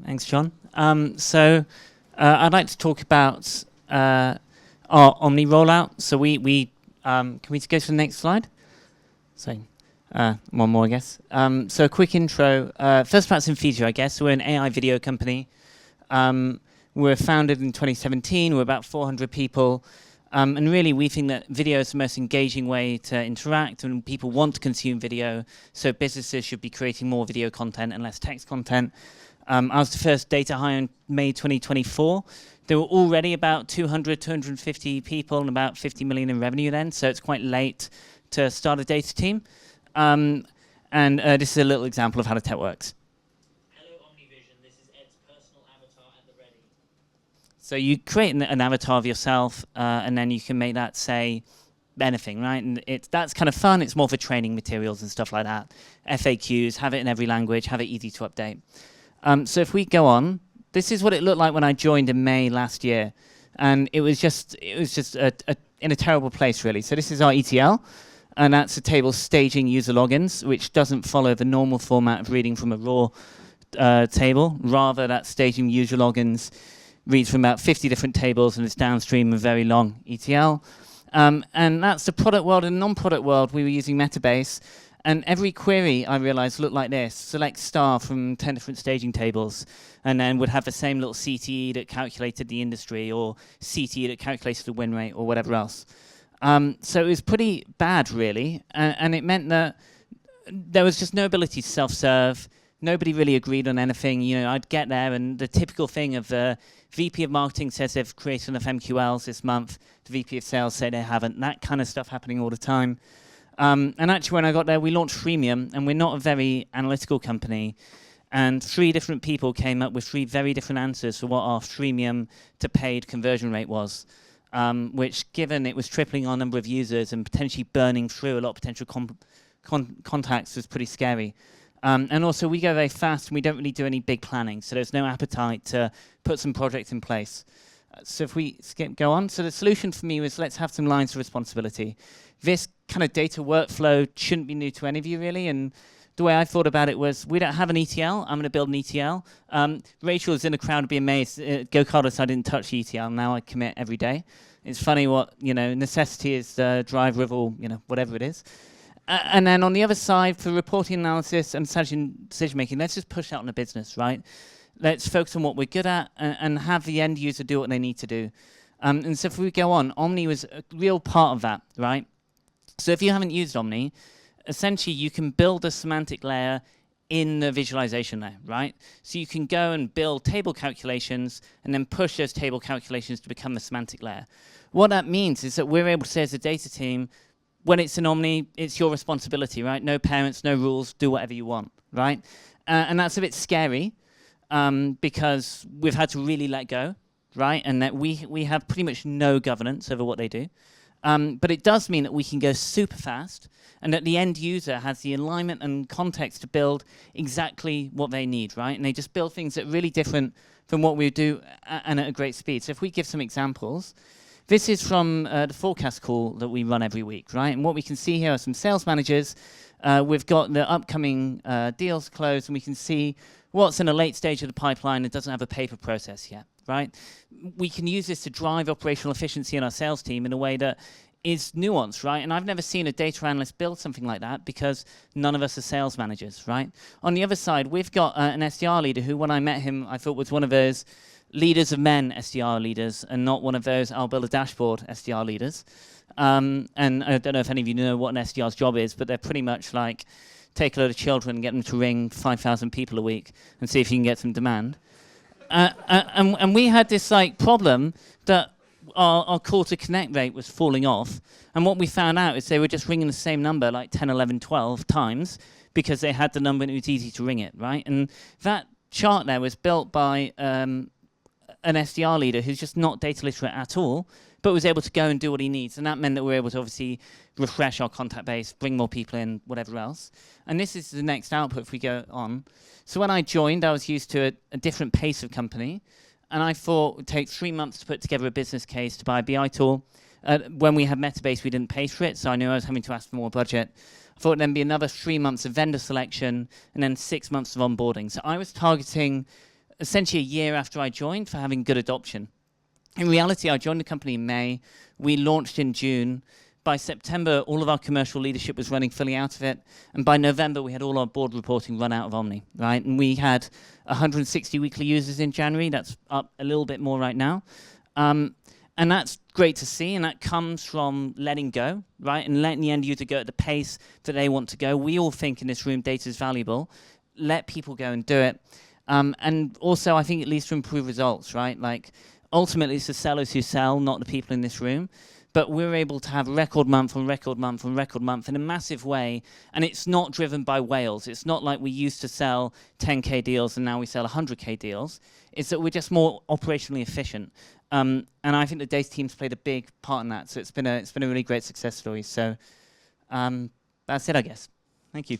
Thanks, John. I'd like to talk about our Omni rollout. So can we go to the next slide? So one more, I guess. So a quick intro. First about Synthesia, I guess. We're an AI video company. We're founded in 2017. We're about 400 people. And really, we think that video is the most engaging way to interact, and people want to consume video. So businesses should be creating more video content and less text content. I was the first data hire in May 2024. There were already about 250 people and about 50 million in revenue then, so it's quite late to start a data team. This is a little example of how the tech works. Hello Omnivision, this is Ed's personal avatar at the ready. So you create an avatar of yourself, and then you can make that say anything, right? And that's kind of fun. It's more for training materials and stuff like that. FAQs, have it in every language, have it easy to update. So if we go on, this is what it looked like when I joined in May last year, and it was just in a terrible place, really. So this is our ETL, and that's a table staging user logins, which doesn't follow the normal format of reading from a raw table. Rather, that staging user logins reads from about 50 different tables, and it's downstream a very long ETL. And that's the product world. In the non-product world, we were using Metabase. And every query, I realized, looked like this. Select star from 10 different staging tables, and then would have the same little CTE that calculated the industry, or CTE that calculated the win rate, or whatever else. So it was pretty bad, really. And it meant that there was just no ability to self-serve. Nobody really agreed on anything. You know, I'd get there, and the typical thing of the VP of marketing says they've created enough MQLs this month. The VP of sales say they haven't. That kind of stuff happening all the time. And actually, when I got there, we launched freemium, and we're not a very analytical company. And 3 different people came up with 3 very different answers for what our freemium to paid conversion rate was, which, given it was tripling our number of users and potentially burning through a lot of potential contacts, was pretty scary. And also, we go very fast, and we don't really do any big planning, so there's no appetite to put some projects in place. So if we go on, so the solution for me was, let's have some lines of responsibility. This kind of data workflow shouldn't be new to any of you, really. And the way I thought about it was, we don't have an ETL. I'm going to build an ETL. Rachel is in the crowd to be amazed. Go Carlos, I didn't touch ETL. Now I commit every day. It's funny what, necessity is the driver of all, whatever it is. And then on the other side, for reporting analysis and decision making, let's just push out on the business, right? Let's focus on what we're good at and have the end user do what they need to do. And so if we go on, Omni was a real part of that, right? So if you haven't used Omni, essentially you can build a semantic layer in the visualization layer, right? So you can go and build table calculations and then push those table calculations to become the semantic layer. What that means is that we're able to say as a data team, when it's in Omni, it's your responsibility, right? No parents, no rules, do whatever you want, right? And that's a bit scary because we've had to really let go, right? And that we have pretty much no governance over what they do. But it does mean that we can go super fast, and that the end user has the alignment and context to build exactly what they need, right? And they just build things that are really different from what we do and at a great speed. So if we give some examples, this is from the forecast call that we run every week, right? And what we can see here are some sales managers. We've got the upcoming deals closed, and we can see what's in a late stage of the pipeline that doesn't have a paper process yet, right? We can use this to drive operational efficiency in our sales team in a way that is nuanced, right? And I've never seen a data analyst build something like that because none of us are sales managers, right? On the other side, we've got an SDR leader who, when I met him, I thought was one of those leaders of men SDR leaders and not one of those I'll build a dashboard SDR leaders. And I don't know if any of you know what an SDR's job is, but they're pretty much like, take a load of children and get them to ring 5,000 people a week and see if you can get some demand. And we had this problem that our call to connect rate was falling off. And what we found out is they were just ringing the same number like 10, 11, 12 times because they had the number and it was easy to ring it, right? And that chart there was built by an SDR leader who's just not data literate at all, but was able to go and do what he needs. And that meant that we were able to obviously refresh our contact base, bring more people in, whatever else. And this is the next output if we go on. So when I joined, I was used to a different pace of company. And I thought it would take 3 months to put together a business case to buy a BI tool. When we had Metabase, we didn't pay for it, so I knew I was having to ask for more budget. I thought it would then be another 3 months of vendor selection and then 6 months of onboarding. So I was targeting essentially a year after I joined for having good adoption. In reality, I joined the company in May. We launched in June. By September, all of our commercial leadership was running fully out of it. And by November, we had all our board reporting run out of Omni, right? And we had 160 weekly users in January. That's up a little bit more right now. And that's great to see, and that comes from letting go, right? And letting the end user go at the pace that they want to go. We all think in this room data is valuable. Let people go and do it. And also, I think it leads to improved results, right? Like, ultimately, it's the sellers who sell, not the people in this room. But we're able to have record month on record month on record month in a massive way. And it's not driven by whales. It's not like we used to sell 10K deals and now we sell 100K deals. It's that we're just more operationally efficient. And I think the data team's played a big part in that. So it's been a really great success story. So that's it, I guess. Thank you.